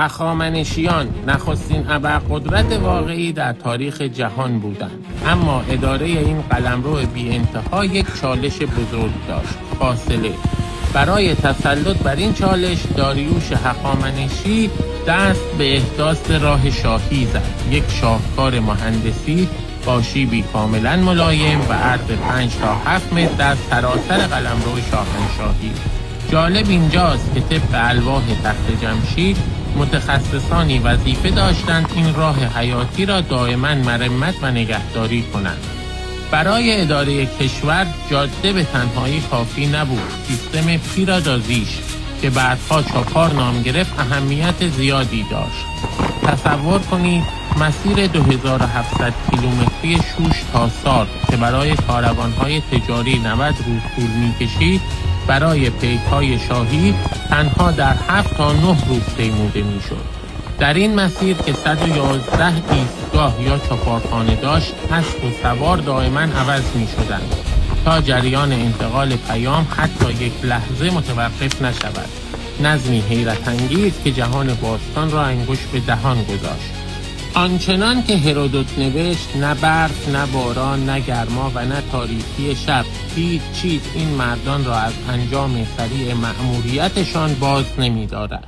هخامنشیان نخستین ابرقدرت واقعی در تاریخ جهان بودند، اما اداره این قلمرو بی انتها یک چالش بزرگ داشت: فاصله. برای تسلط بر این چالش، داریوش هخامنشی دست به احداث راه شاهی زد، یک شاهکار مهندسی با شیبی کاملا ملایم و عرض 5 تا 7 متر در سراسر قلمرو شاهنشاهی. جالب اینجاست که طبق الواح تخت جمشید، متخصصانی وظیفه داشتند این راه حیاتی را دائما مرمت و نگهداری کنند. برای اداره کشور جاده به تنهایی کافی نبود. سیستم پیرادازیش که بعدها چاپار نام گرفت اهمیت زیادی داشت. تصور کنید مسیر 2700 کیلومتری شوش تا سارد که برای کاروانهای تجاری 90 روز طول می‌کشید، برای پیک‌های شاهی تنها در 7 تا 9 روز پیموده می‌شد. در این مسیر که 111 ایستگاه یا چاپارخانه داشت، اسب و سوار دائما عوض می‌شدند تا جریان انتقال پیام حتی یک لحظه متوقف نشود. نظمی حیرت انگیز که جهان باستان را انگشت به دهان گذاشت. آنچنان که هرودوت نوشت: نه برف، نه باران، نه گرما و نه تاریکی شب، هیچ چیز این مردان را از انجام سریع مأموریتشان باز نمی‌دارد.